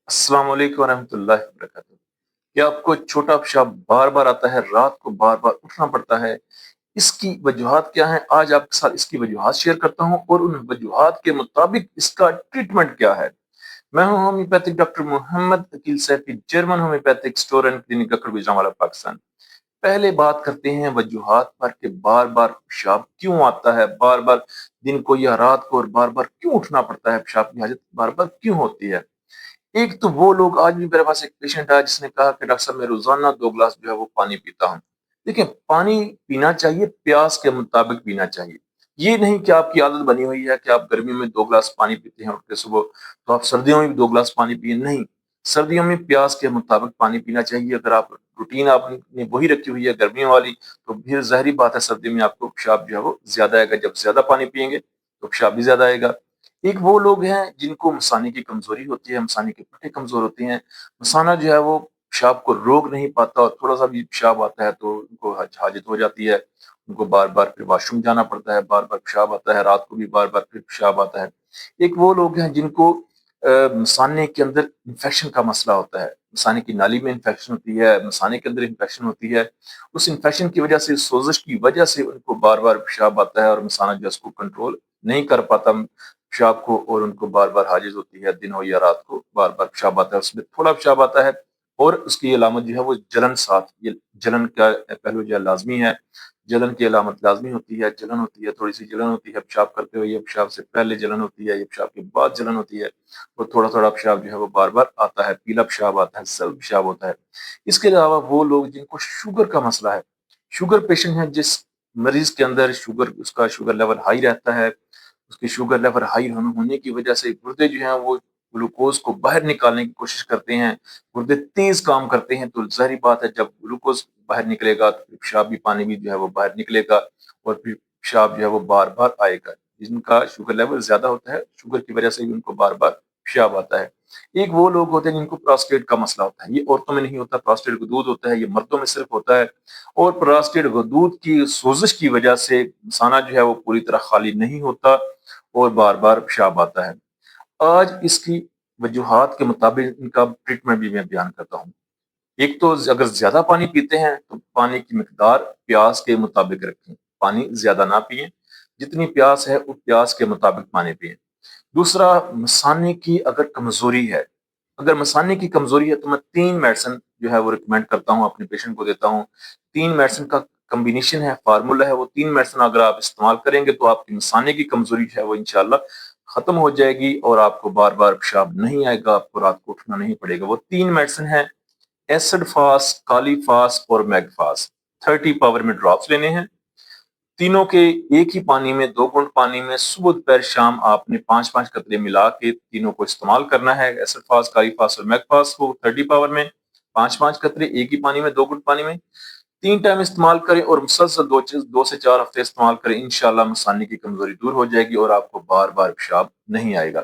अस्सलाम वालेकुम रहमतुल्लाहि व बरकातहू। क्या आपको छोटा पेशाब बार बार आता है, रात को बार बार उठना पड़ता है? इसकी वजूहात क्या हैं? आज आपके साथ इसकी वजूहात शेयर करता हूँ और उन वजूहात के मुताबिक इसका ट्रीटमेंट क्या है। मैं हूँ homeopathic doctor Mohammad Aqeel Saifi, German homeopathic store and clinic अकड़ गुजरांवाला पाकिस्तान। पहले बात करते हैं वजूहात पर कि बार बार पेशाब क्यों आता है, बार बार दिन को या रात को, और बार बार क्यों उठना पड़ता है, पेशाब की हाजत बार बार क्यों होती है। एक तो वो लोग, आज भी मेरे पास एक पेशेंट आया जिसने कहा कि डॉक्टर साहब मैं रोजाना 2 गिलास जो है वो पानी पीता हूँ। देखिए, पानी पीना चाहिए, प्यास के मुताबिक पीना चाहिए। ये नहीं कि आपकी आदत बनी हुई है कि आप गर्मियों में 2 गिलास पानी पीते हैं उठ के सुबह, तो आप सर्दियों में भी 2 गिलास पानी पिए, नहीं। सर्दियों में प्यास के मुताबिक पानी पीना चाहिए। अगर आप रूटीन आपने वही रखी हुई है गर्मियों वाली, तो फिर ज़ाहिर-सी बात है सर्दी में आपको पेशाब जो है वो ज़्यादा आएगा। जब ज़्यादा पानी पिएँगे, तो पेशाब भी ज़्यादा आएगा। एक वो लोग हैं जिनको मसाने की कमजोरी होती है, मसाने के पट्टे कमजोर होते हैं। मसाना जो है वो पेशाब को रोक नहीं पाता, और थोड़ा सा भी पेशाब आता है तो उनको हाजत हो जाती है। उनको बार बार फिर वॉशरूम जाना पड़ता है, बार बार पेशाब आता है, रात को भी बार बार फिर पेशाब आता है। एक वो लोग हैं जिनको मसाने के अंदर इन्फेक्शन का मसला होता है। मसाने की नाली में इन्फेक्शन होती है, मसाने के अंदर इन्फेक्शन होती है। उस इन्फेक्शन की वजह से, सोजिश की वजह से उनको बार बार पेशाब आता है, और मसाना जो है उसको कंट्रोल नहीं कर पाता पेशाब को, और उनको बार-बार हाजिज होती है, दिन हो या रात को बार-बार पेशाब आता है, उसमें थोड़ा पेशाब आता है। और उसकी अलामत जो है वो जलन साथ, ये जलन का पहलू जो है लाज़मी है। जलन की अलामत लाज़मी होती है, जलन होती है, थोड़ी-सी जलन होती है पेशाब करते हुए, या पेशाब से पहले जलन होती है, या पेशाब के बाद जलन होती है, और थोड़ा-थोड़ा पेशाब जो है वो बार-बार आता है, पीला पेशाब आता है, जल्द पेशाब होता है। इसके अलावा वो लोग जिनको शुगर का मसला है, शुगर पेशेंट है, जिस मरीज़ के अंदर शुगर, उसका शुगर लेवल हाई रहता है, उसकी शुगर लेवल हाई होने की वजह से गुर्दे जो हैं वो ग्लूकोज को बाहर निकालने की कोशिश करते हैं। गुर्दे तेज काम करते हैं, तो ज़ाहिर बात है जब ग्लूकोज बाहर निकलेगा तो फिर पेशाब भी, पानी भी जो है वो बाहर निकलेगा, और फिर पेशाब जो है वो बार-बार आएगा। जिनका शुगर लेवल ज़्यादा होता है, शुगर की वजह से भी उनको बार-बार पेशाब आता है। एक वो लोग होते हैं जिनको प्रोस्टेट का मसला होता है। ये औरतों में नहीं होता, प्रोस्टेट गदूद होता है, ये मर्दों में सिर्फ होता है। और प्रोस्टेट गदूद की सोजिश की वजह से साना जो है वो पूरी तरह खाली नहीं होता, और बार-बार पेशाब आता है। आज इसकी वजूहात के मुताबिक इनका ट्रीटमेंट भी मैं बयान करता हूँ। एक तो अगर ज़्यादा पानी पीते हैं तो पानी की मिकदार प्यास के मुताबिक रखें। पानी ज़्यादा ना पिएँ, जितनी प्यास है उस प्यास के मुताबिक पानी पिएँ। दूसरा, मसाने की अगर कमज़ोरी है, अगर मसाने की कमज़ोरी है तो मैं 3 मेडिसिन जो है वो रिकमेंड करता हूँ, अपने पेशेंट को देता हूँ। 3 मेडिसिन का कॉम्बिनेशन है, फ़ॉर्मूला है, वो 3 मेडिसिन अगर आप इस्तेमाल करेंगे तो आपकी मसाने की कमज़ोरी जो है वो इंशाअल्लाह ख़त्म हो जाएगी, और आपको बार-बार पेशाब नहीं आएगा, आपको रात को उठना नहीं पड़ेगा। वो 3 मेडिसिन हैं, एसिड फ़ास्ट, कालीफ़ास और मैगफ़ास। 30 पावर में ड्रॉप्स लेने हैं। तीनों के एक ही पानी में, 2 घूंट पानी में सुबह, दोपहर, शाम आपने 5-5 कतरे मिला के तीनों को इस्तेमाल करना है। एसिड फास्ट, कालीफास और मैगफास्ट को 30 पावर में 5-5 कतरे एक ही पानी में, 2 घूंट पानी में 3 टाइम इस्तेमाल करें, और मुसलसल 2 से 4 हफ्ते इस्तेमाल करें। इंशाल्लाह मसाने की कमजोरी दूर हो जाएगी, और आपको बार-बार पेशाब नहीं आएगा।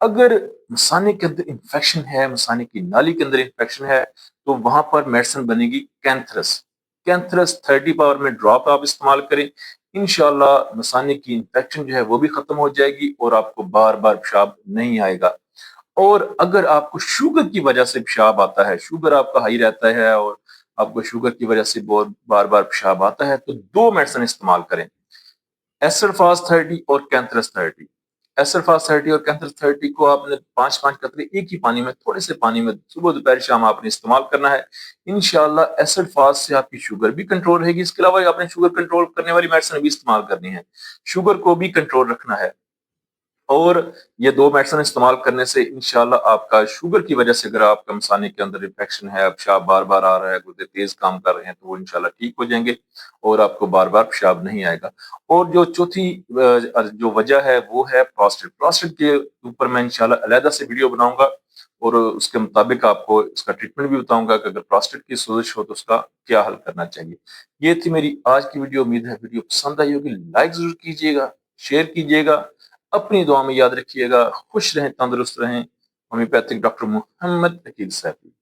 अगर मसाने के अंदर इंफेक्शन है, मसाने की नाली के अंदर इंफेक्शन है, तो वहां पर मेडिसिन बनेगी कैंथरस। कैंथरस 30 पावर में ड्रॉप आप इस्तेमाल करें, इंशाल्लाह मसाने की इंफेक्शन जो है वो भी खत्म हो जाएगी, और आपको बार बार पेशाब नहीं आएगा। और अगर आपको शुगर की वजह से पेशाब आता है, शुगर आपका हाई रहता है, और आपको शुगर की वजह से बहुत बार बार पेशाब आता है, तो 2 मेडिसिन इस्तेमाल करें, एसरफास 30 और कैंथरस 30। एसरफास 30 और कैंथरस 30 को आपने 5-5 कतरे एक ही पानी में, थोड़े से पानी में सुबह, दोपहर, शाम आपने इस्तेमाल करना है। इंशाल्लाह एसरफास से आपकी शुगर भी कंट्रोल रहेगी। इसके अलावा आपने शुगर कंट्रोल करने वाली मेडिसिन भी इस्तेमाल करनी है। शुगर को भी कंट्रोल रखना है। और ये 2 मेडिसिन इस्तेमाल करने से इंशाल्लाह आपका शुगर की वजह से, अगर आपका मसाने के अंदर इन्फेक्शन है, पेशाब बार-बार आ रहा है, गुर्दे तेज काम कर रहे हैं, तो वो इंशाल्लाह ठीक हो जाएँगे, और आपको बार-बार पेशाब नहीं आएगा। और जो चौथी जो वजह है वो है प्रोस्टेट। प्रोस्टेट के ऊपर मैं इंशाल्लाह अलहदा से वीडियो बनाऊँगा, और उसके मुताबिक आपको इसका ट्रीटमेंट भी बताऊँगा कि अगर प्रोस्टेट की सोजिश हो तो उसका क्या हल करना चाहिए। ये थी मेरी आज की वीडियो। उम्मीद है वीडियो पसंद आई होगी। लाइक ज़रूर कीजिएगा, शेयर कीजिएगा। अपनी दुआ में याद रखिएगा। खुश रहें, तंदुरुस्त रहें। Homeopathic doctor Mohammad Aqeel Saifi.